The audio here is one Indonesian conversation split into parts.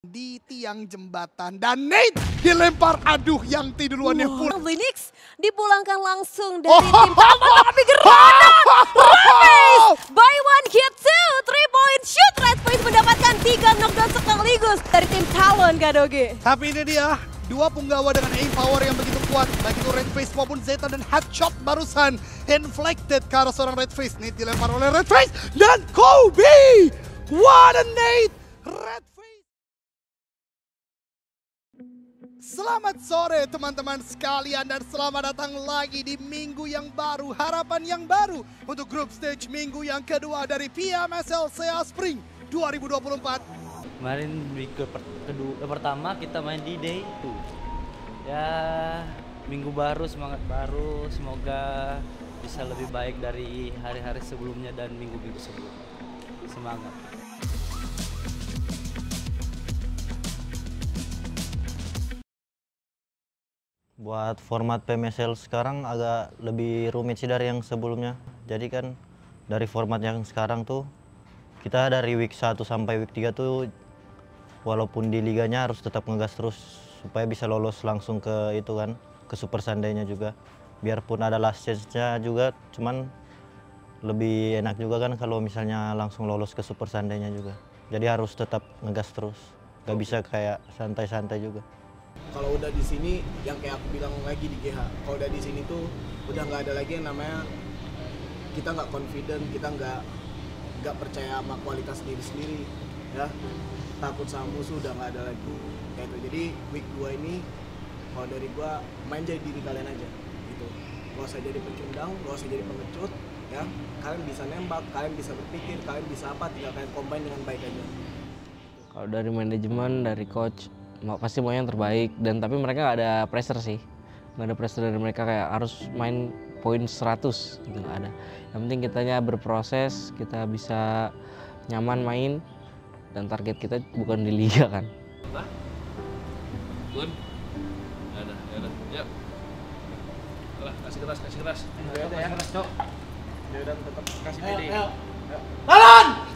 di tiang jembatan dan Nate dilempar, aduh yang tidurannya full. Linux dipulangkan langsung dari tim Talon, tapi granat Redface by one hit two 3-point shoot. Redface mendapatkan 3 knockdown sekaligus dari tim Talon, Kadoge. Tapi ini dia dua punggawa dengan aim power yang begitu kuat, baik itu Redface maupun Zeta, dan headshot barusan inflected ke arah seorang Redface. Nate dilempar oleh Redface dan Kobe. What a Nate! Redface. Selamat sore teman-teman sekalian dan selamat datang lagi di minggu yang baru, harapan yang baru untuk grup stage minggu yang kedua dari PMSL SEA Spring 2024. Kemarin minggu pertama kita main di day 2. Ya, minggu baru, semangat baru, semoga bisa lebih baik dari hari-hari sebelumnya dan minggu-minggu sebelumnya. Semangat. Buat format PMSL sekarang agak lebih rumit sih dari yang sebelumnya. Jadi kan dari format yang sekarang tuh kita dari week 1 sampai week 3 tuh walaupun di liganya harus tetap ngegas terus supaya bisa lolos langsung ke itu kan, ke Super Sunday-nya juga. Biarpun ada last chance-nya juga, cuman lebih enak juga kan kalau misalnya langsung lolos ke Super Sunday-nya juga. Jadi harus tetap ngegas terus, gak bisa kayak santai-santai juga. Kalau udah di sini, yang kayak aku bilang lagi di GH, kalau udah di sini tuh udah nggak ada lagi yang namanya kita nggak confident, kita nggak percaya sama kualitas diri sendiri, ya takut sama musuh udah nggak ada lagi kayak itu. Jadi week 2 ini kalau dari gua main jadi diri kalian aja, gitu. Gak usah jadi pecundang, gak usah jadi pengecut, ya. Kalian bisa nembak, kalian bisa berpikir, kalian bisa apa, tinggal kalian combine dengan baik aja. Kalau dari manajemen, dari coach, pasti mau yang terbaik, dan tapi mereka nggak ada pressure sih, nggak ada pressure dari mereka kayak harus main poin 100 gitu, nggak ada. Yang penting kitanya berproses, kita bisa nyaman main, dan target kita bukan di liga kan. Gun, ya udah, yuk. Alah, kasih keras. Ya udah tetap kasih pede.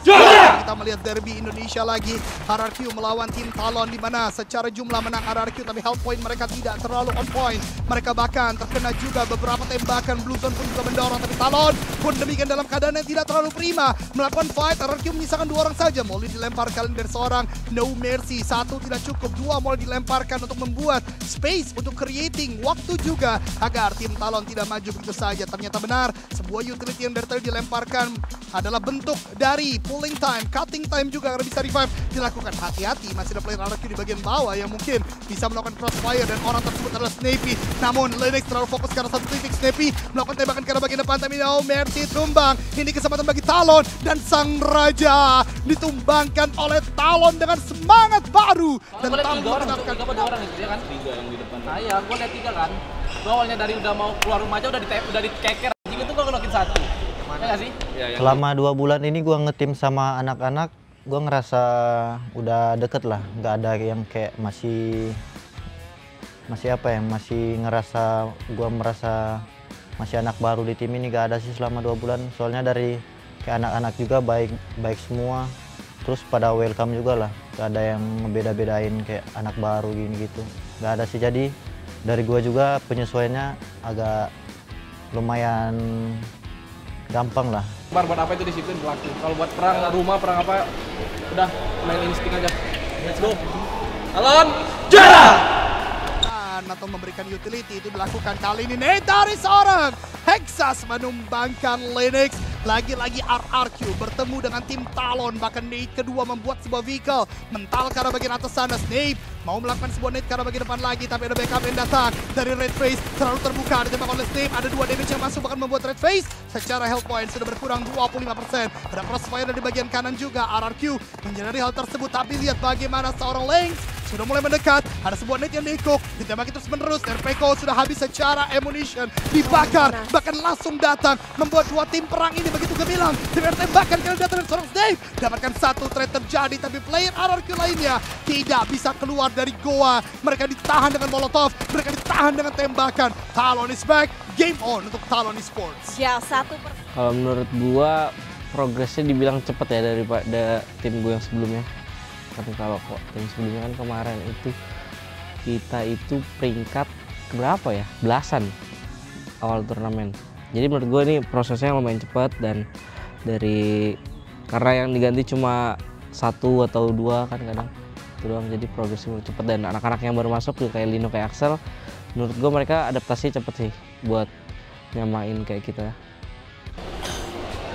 Kita melihat derby Indonesia lagi, RRQ melawan tim Talon, di mana secara jumlah menang RRQ tapi health point mereka tidak terlalu on point. Mereka bahkan terkena juga beberapa tembakan, Blue Zone pun juga mendorong, tapi Talon pun demikian dalam keadaan yang tidak terlalu prima melakukan fight. RRQ menyisakan 2 orang saja, Molly dilemparkan dari seorang No Mercy, 1 tidak cukup, 2 Molly dilemparkan untuk membuat space untuk creating waktu juga agar tim Talon tidak maju begitu saja. Ternyata benar, sebuah utility yang dari tadi dilemparkan adalah bentuk dari pulling time, cutting time juga agar bisa revive dilakukan. Hati-hati, masih ada player RRQ di bagian bawah yang mungkin bisa melakukan crossfire, dan orang tersebut adalah Snappy. Namun Linux terlalu fokus karena satu titik. Snappy melakukan tembakan ke arah bagian depan, tapi No Mercy tumbang. Ini kesempatan bagi Talon, dan Sang Raja ditumbangkan oleh Talon dengan semangat baru. Dan Talon menetapkan 3 orang itu ya kan? 3 yang di depan. Nah iya, gue liat 3 kan. Gue awalnya dari udah mau keluar rumah aja udah dikeker. Jadi itu gue knock-in 1. Ya nggak sih? Ya, Selama 2 bulan ini gua ngetim sama anak-anak, gua ngerasa udah deket lah, nggak ada yang kayak masih apa ya, masih ngerasa gua merasa masih anak baru di tim ini. Gak ada sih selama 2 bulan, soalnya dari kayak anak-anak juga baik semua, terus pada welcome juga lah, gak ada yang ngebeda-bedain kayak anak baru gini gitu, gak ada sih. Jadi dari gua juga penyesuaiannya agak lumayan gampang lah. Buat apa itu disiplin berlaku. Kalau buat perang rumah, perang apa, udah main insting aja. Let's go. Talon, juara! Atau memberikan utility itu dilakukan kali ini. Nate dari seorang Hexas menumbangkan Linux. Lagi-lagi RRQ bertemu dengan tim Talon, bahkan Nate kedua membuat sebuah vehicle mental ke arah bagian atas sana. Snape mau melakukan sebuah Nate ke arah bagian depan lagi, tapi ada backup yang datang dari Redface, terlalu terbuka, ditembak oleh Snape. Ada 2 damage yang masuk, bahkan membuat Redface secara health point sudah berkurang 25%. Ada crossfire dari bagian kanan juga. RRQ menyadari hal tersebut, tapi lihat bagaimana seorang Lynx sudah mulai mendekat. Ada sebuah Nate yang diikuk, ditembaki terus menerus, dan Peko sudah habis secara ammunition, dibakar, bahkan langsung datang membuat 2 tim perang ini begitu gemilang. Dengan tembakan kali datang dari seorang Snape, dapatkan 1 trade terjadi, tapi player RRQ lainnya tidak bisa keluar dari goa. Mereka ditahan dengan molotov, mereka ditahan dengan tembakan. Talon is back, game on untuk Talon Esports. Ya, 1 Kalau menurut gua progresnya dibilang cepet ya daripada tim gua yang sebelumnya. kan kalau tim sebelumnya kan kemarin itu kita itu peringkat berapa ya, belasan awal turnamen. Jadi menurut gue ini prosesnya lumayan cepat, dan karena yang diganti cuma 1 atau 2 kan kadang itu doang, jadi progresnya cepat. Dan anak-anak yang baru masuk juga kayak Lino, kayak Axel, menurut gue mereka adaptasi cepet sih buat nyamain kayak kita.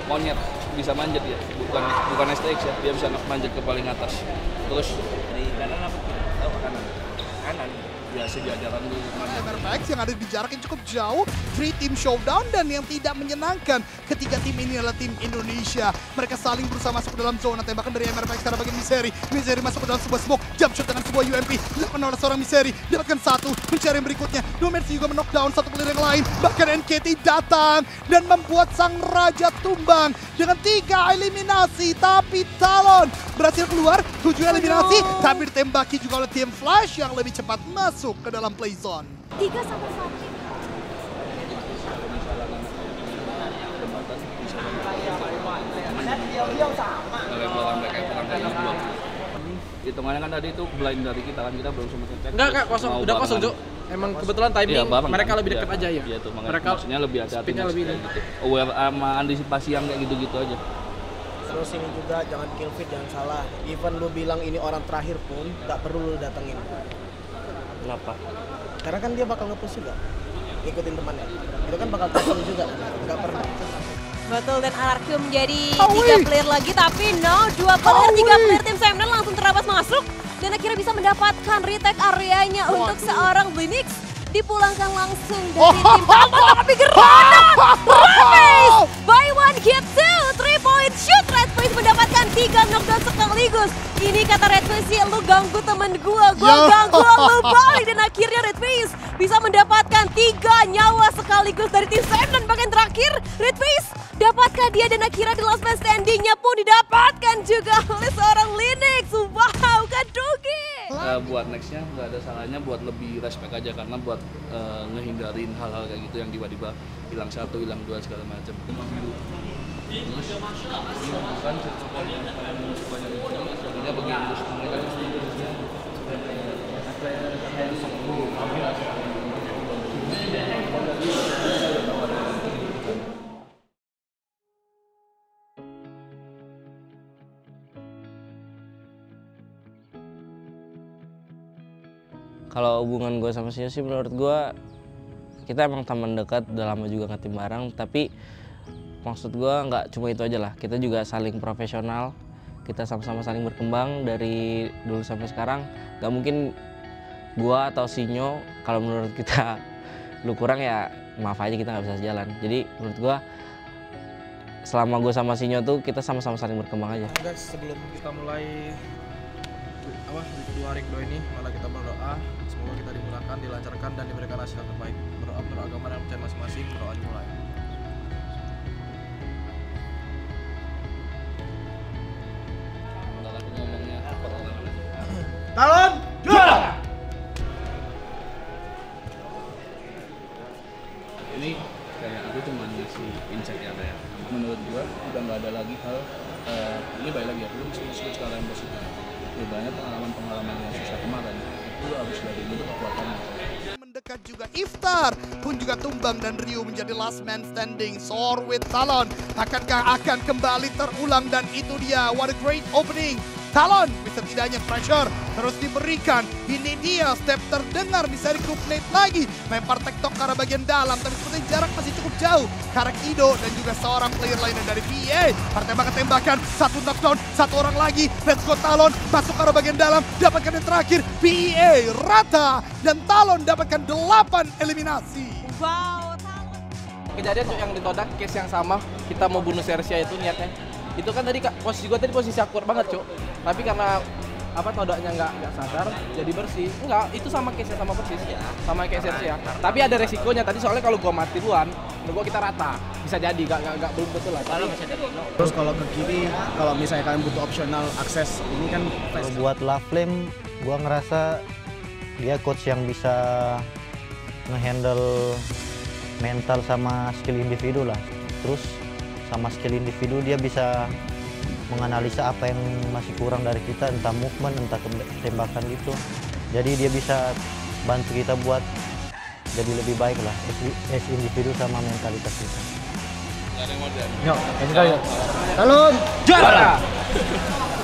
Monyet bisa manjat ya, bukan STX ya, dia bisa manjat ke paling atas. Terus dari kanan apa kiri? Oh, kanan. Ya sejajaran dulu. MRPX yang ada di jarak yang cukup jauh, 3 team showdown, dan yang tidak menyenangkan ketiga tim ini adalah tim Indonesia. Mereka saling berusaha masuk ke dalam zona tembakan dari MRPX karena bagian Misery. Misery masuk ke dalam sebuah smoke, jump shot dengan sebuah UMP, dilakukan oleh seorang Misery, dapatkan 1, mencari yang berikutnya. Domercy juga men-knockdown satu player yang lain, bahkan NKT datang dan membuat sang raja tumbang dengan 3 eliminasi, tapi Talon berhasil keluar, 7 eliminasi, tapi ditembaki juga oleh tim Flash yang lebih cepat masuk ke dalam play zone. 3 sama 1. Hitungannya kan tadi itu blind dari kita kan, kita belum sempat ngecek. Enggak, Kak, kosong. Udah kosong, Jo. Emang kebetulan timing iya, mereka lebih dekat aja ya. Iya tuh, Mereka maksudnya lebih hati-hati speednya lebih kayak gitu. Aware sama antisipasi yang kayak gitu-gitu aja. Terus ini juga jangan kill feed, jangan salah. Even lu bilang ini orang terakhir pun nggak perlu lu datengin. Kenapa? Karena kan dia bakal nge-push juga, ngikutin temannya. Itu kan bakal tackle juga, nggak pernah. Betul, dan RRQ menjadi 3 player lagi, tapi no, 2 player, 3 player tim Semnan langsung terabas masuk dan akhirnya bisa mendapatkan retake areanya untuk seorang Linux. Dipulangkan langsung dari tim Talon, tapi gerakan Raface by 1 hit 2, 3-point shoot. Red Face mendapatkan 3 knockdown sekaligus. Ini kata Red Face, lu ganggu temen gua ganggu lu balik. Dan akhirnya Red Face bisa mendapatkan 3 nyawa sekaligus dari tim Semnan. Bagian terakhir Red Face dapatkah dia, dan akhirnya di last man standingnya pun didapatkan juga oleh seorang Linux. Wow, Kadugi. Buat nextnya nggak ada salahnya buat lebih respect aja, karena buat ngehindarin hal-hal kayak gitu yang tiba-tiba hilang 1, hilang 2 segala macam. Kalau hubungan gue sama Sinyo sih menurut gue, kita emang teman dekat, udah lama juga ngetim bareng, tapi maksud gue nggak cuma itu aja lah, kita juga saling profesional, kita sama-sama saling berkembang dari dulu sampai sekarang. Nggak mungkin gue atau Sinyo kalau menurut kita lu kurang, ya maaf aja, kita nggak bisa sejalan. Jadi menurut gue selama gue sama Sinyo tuh kita sama-sama saling berkembang aja. Guys, sebelum kita mulai di kedua hari kedua ini, malah kita berdoa semoga kita dimudahkan, dilancarkan, dan diberikan hasil terbaik. Berdoa menurut agama dan percaya masing-masing. Berdoa dimulai. Talon juara. Ini kayak aku cuma ngasih insight ya, kayak menurut gua udah nggak ada lagi hal ini baik lagi ya, belum switch ke yang positif. Banyak pengalaman yang susah kemarin, itu harus dari itu kekuatannya. Mendekat juga Iftar pun juga tumbang, dan Ryu menjadi last man standing. Soar with Talon akankah akan kembali terulang, dan itu dia, what a great opening. Talon bisa tidaknya pressure terus diberikan. Ini dia step terdengar, bisa dikupnate lagi, lempar tektok ke arah bagian dalam, tapi seperti jarak masih cukup jauh. Karek Ido dan juga seorang player lainnya dari PA. Tembakan, 1 knockdown, 1 orang lagi. Let's go Talon, masuk ke arah bagian dalam, dapatkan yang terakhir. PA rata, dan Talon dapatkan 8 eliminasi. Wow, Talon. Kejadian yang di Todak, case yang sama, kita mau bunuh Sersia itu niatnya. Itu kan tadi posisi gue tadi posisi awkward banget, Cuk. Tapi karena Todaknya nggak sadar jadi bersih. Enggak, itu sama case-nya sama persis. Sama kayak Sersia. Tapi ada resikonya tadi, soalnya kalau gua mati duluan, menurut gua kita rata. Bisa jadi enggak belum betul lah. Terus kalau ke kiri, kalau misalnya kalian butuh optional akses, ini kan Kalau buat La Flame, gua ngerasa dia coach yang bisa ngehandle mental sama skill individu lah. Terus sama skill individu dia bisa menganalisa apa yang masih kurang dari kita, entah movement, entah tembakan gitu. Jadi dia bisa bantu kita buat jadi lebih baik lah, as individu sama mentalitas kita. Yuk, kasih tahu. Talon Juara!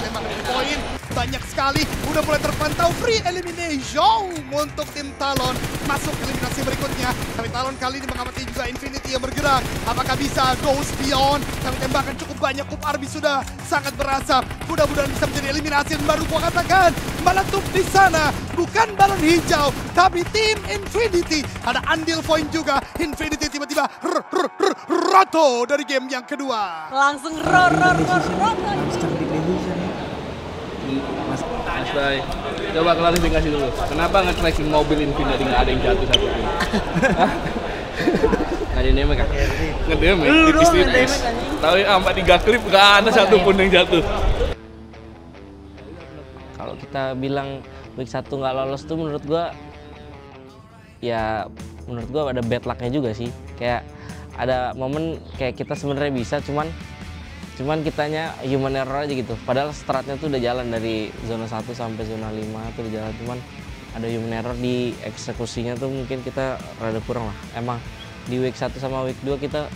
Tembak dari poin banyak sekali, udah mulai terpantau free elimination untuk tim Talon masuk ke eliminasi berikutnya. Tapi Talon kali ini mengamati juga Infinity yang bergerak. Apakah bisa goes beyond? Yang tembakan cukup banyak, Kup Arby sudah sangat berasap. Mudah-mudahan bisa menjadi eliminasi dan baru gua katakan meletup di sana bukan balon hijau tapi tim Infinity. Ada andil poin juga. Infinity tiba-tiba roto dari game yang kedua. Langsung roto. Mas Bay, coba klarifikasi dulu. Kenapa nge-tracking mobil Infinity nggak ada yang jatuh satu pun? Nggak ada name kan? Nge-damage, tipis-tipis. Tapi 4-3 klip nggak ada satu pun yang jatuh. Kalau kita bilang week 1 nggak lolos tuh menurut gua ada bad luck-nya juga sih. Kayak ada momen kayak kita sebenarnya bisa, cuman kitanya human error aja gitu. Padahal stratnya tuh udah jalan dari zona 1 sampai zona 5 tuh udah jalan, cuman ada human error di eksekusinya tuh mungkin kita rada kurang lah. Emang di week 1 sama week 2 kita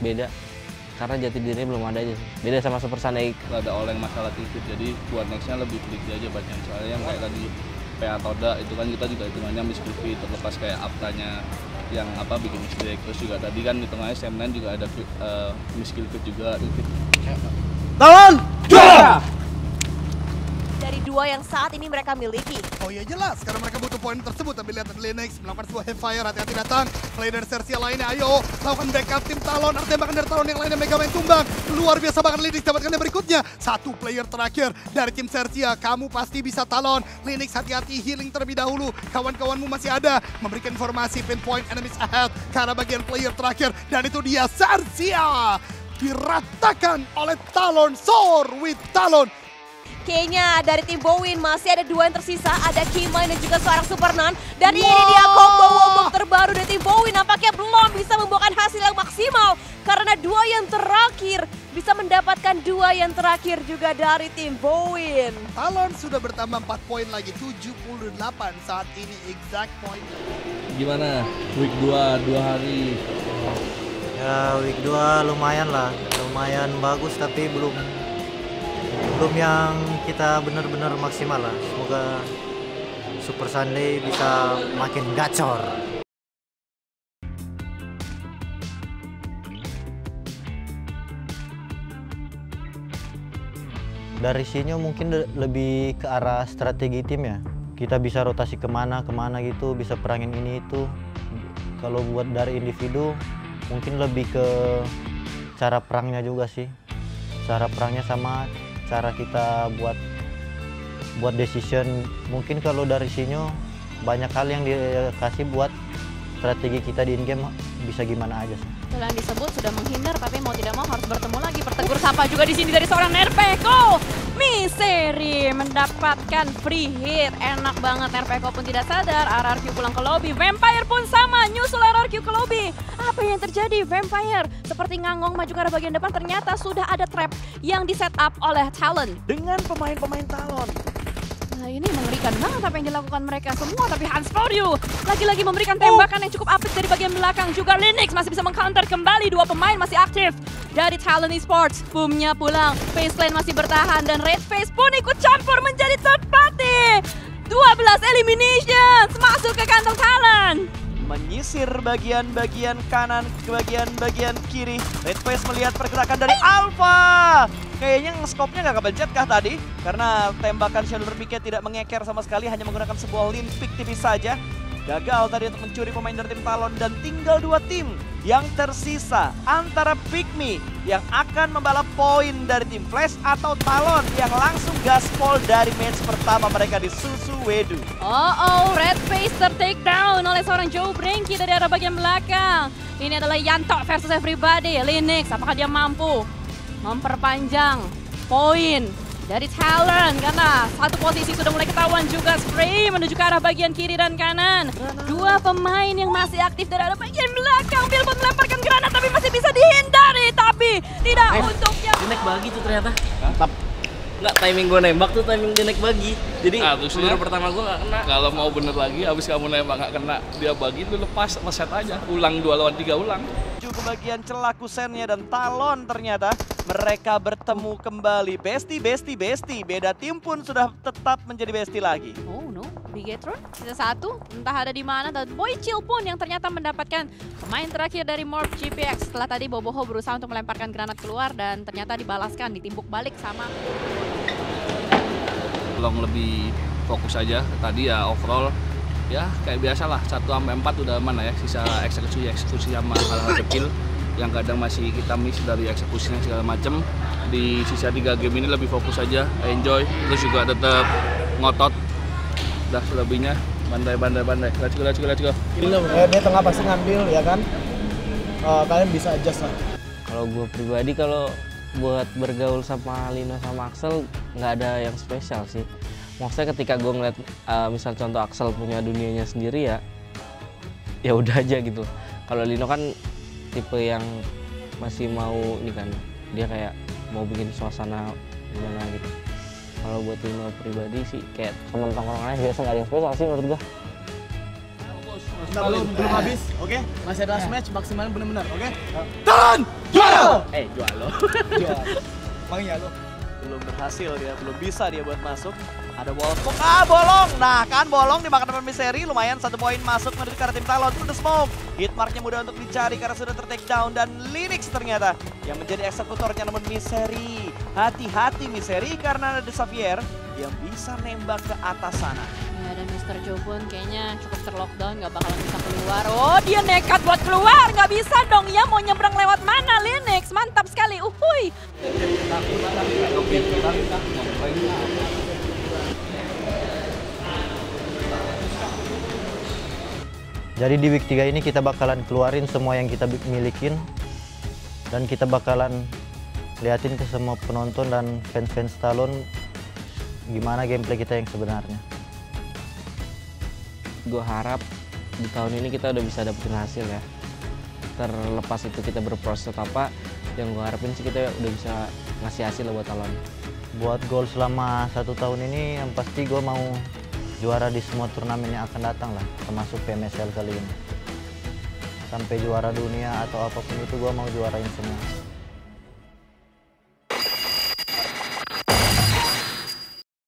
beda karena jati dirinya belum ada aja. Beda sama Super Sunday. Ada oleng masalah titik, jadi buat nextnya lebih teliti aja banyak. Soalnya yang kayak tadi PA Toda itu kan kita juga hitungannya misclick, terlepas kayak aptanya yang bikin mistake. Terus juga tadi kan di tengahnya Sam9 juga ada misclick juga. Talon juara! Dari dua yang saat ini mereka miliki. Oh iya jelas, karena mereka butuh poin tersebut. Tapi lihat Linux melakukan sebuah Hellfire, hati-hati datang. Play dari Sersia lainnya, ayo lakukan backup tim Talon. Ada tembakan dari Talon yang lainnya, Mega Man tumbang. Luar biasa bahkan Linux dapatkan yang berikutnya. Satu player terakhir dari tim Sersia. Kamu pasti bisa Talon. Linux hati-hati, healing terlebih dahulu. Kawan-kawanmu masih ada. Memberikan informasi pinpoint enemies ahead. Karena bagian player terakhir. Dan itu dia Sersia. Diratakan oleh Talon. Soar with Talon. Kayaknya dari tim Bowin masih ada dua yang tersisa. Ada Kimai dan juga seorang Supernan. Dan ini dia combo terbaru dari tim Bowin. Nampaknya belum bisa membuahkan hasil yang maksimal. Karena dua yang terakhir bisa mendapatkan dua yang terakhir juga dari tim Bowin. Talon sudah bertambah 4 poin lagi. 78 saat ini exact point. Gimana? Week 2, 2 hari. Ya week 2 lumayan lah, lumayan bagus tapi belum yang kita benar-benar maksimal lah. Semoga Super Sunday bisa makin gacor. Dari sini mungkin lebih ke arah strategi tim ya. Kita bisa rotasi kemana gitu, bisa perangin ini itu. Kalau buat dari individu mungkin lebih ke cara perangnya juga sih. Cara perangnya sama cara kita buat decision. Mungkin kalau dari sini banyak hal yang dikasih buat strategi kita di in game bisa gimana aja sih. Yang disebut sudah menghindar tapi mau tidak mau harus bertemu lagi. Bertegur sapa juga di sini dari seorang Nerpeko. Miseri mendapatkan free hit. Enak banget, Nerpeko pun tidak sadar. RRQ pulang ke lobby. Vampire pun sama, nyusul RRQ ke lobby. Apa yang terjadi? Vampire seperti ngangong maju ke arah bagian depan. Ternyata sudah ada trap yang di set up oleh Talon. Dengan pemain-pemain Talon. Nah ini mengerikan banget apa yang dilakukan mereka semua. Tapi Hans Fordu lagi-lagi memberikan tembakan yang cukup apik dari bagian belakang. Juga Linux masih bisa meng-counter kembali. Dua pemain masih aktif dari Talon Esports. Boomnya pulang, Facelane masih bertahan. Dan Red Face pun ikut campur menjadi third party. 12 eliminations masuk ke kantong Talon. Menyisir bagian-bagian kanan ke bagian kiri. Red Face melihat pergerakan dari Alpha. Kayaknya nge-scope-nya nggak kepencet kah tadi? Karena tembakan Shadow Picket tidak mengeker sama sekali, hanya menggunakan sebuah lean pick tipis saja. Gagal tadi untuk mencuri pemain dari tim Talon dan tinggal dua tim yang tersisa antara Pygmy yang akan membalap poin dari tim Flash atau Talon yang langsung gaspol dari match pertama mereka di Susuwedu. Red Face ter-take down oleh seorang Joe Brenky dari arah bagian belakang. Ini adalah Yanto versus everybody. Linux, apakah dia mampu memperpanjang poin dari Talon? Karena satu posisi sudah mulai ketahuan juga. Spray menuju ke arah bagian kiri dan kanan. Dua pemain yang masih aktif dari arah bagian belakang. Bill pun melemparkan granat tapi masih bisa dihindari. Tapi tapi tidak untuknya. Naik bagi tuh ternyata. Mantap. Nggak, timing gue nembak tuh timing dia naik bagi. Jadi peluru pertama gue nggak kena. Kalau mau bener lagi, habis kamu nembak nggak kena, dia bagi lu lepas, reset aja. Ulang 2 lawan 3 ulang. Ke bagian celah Kusennya dan Talon ternyata mereka bertemu kembali. Besti. Beda tim pun sudah tetap menjadi besti lagi. Oh no, Bigetron sisa 1, entah ada di mana, dan Boychill pun yang ternyata mendapatkan pemain terakhir dari Morph GPX setelah tadi Boboho berusaha untuk melemparkan granat keluar dan ternyata dibalaskan, ditimbuk balik sama. Long lebih fokus aja tadi ya, overall ya kayak biasa lah 1-4 udah aman lah ya, sisa eksekusi sama hal-hal kecil yang kadang masih kita miss dari eksekusinya segala macem. Di sisa 3 game ini lebih fokus aja, enjoy, terus juga tetap ngotot. Udah selebihnya bandai. Let's go. Dia tengah pasti ngambil ya kan. Kalian bisa adjust lah. Kalau gue pribadi, kalau buat bergaul sama Lino sama Axel nggak ada yang spesial sih. Maksudnya ketika gue ngeliat misal contoh Axel punya dunianya sendiri ya udah aja gitu. Kalau Lino kan tipe yang masih mau ini kan, dia kayak mau bikin suasana gimana gitu. Kalau buat Lino pribadi sih kayak temen tongkrongannya biasa nggak ada yang spesial sih menurut gue. Belum habis, oke? Masih ada last match, maksimalin bener-bener, oke? Talon! Jual! Jual lo. Bang ya lo. Belum berhasil dia, belum bisa dia buat masuk. Ada wall smoke, bolong. Nah kan bolong dimakan depan Miseri, lumayan 1 poin masuk menuju ke arah tim Talon. Through the smoke, hitmarknya mudah untuk dicari karena sudah ter-take down. Dan Linux ternyata yang menjadi eksekutornya, namun Miseri. Hati-hati Miseri karena ada Xavier yang bisa nembak ke atas sana. Ya, dan Mr. Joe pun kayaknya cukup terlockdown, nggak bakalan bisa keluar. Oh, dia nekat buat keluar, nggak bisa dong ya, mau nyebrang lewat mana Linux? Mantap sekali, uhuy. Jadi di week 3 ini kita bakalan keluarin semua yang kita milikin dan kita bakalan liatin ke semua penonton dan fans-fans Talon gimana gameplay kita yang sebenarnya. Gue harap di tahun ini kita udah bisa dapetin hasil ya. Terlepas itu kita berproses apa, yang gue harapin sih kita udah bisa ngasih hasil buat Talon. Buat goal selama 1 tahun ini yang pasti gue mau juara di semua turnamen yang akan datang lah, termasuk PMSL kali ini. Sampai juara dunia atau apapun itu gue mau juarain semua.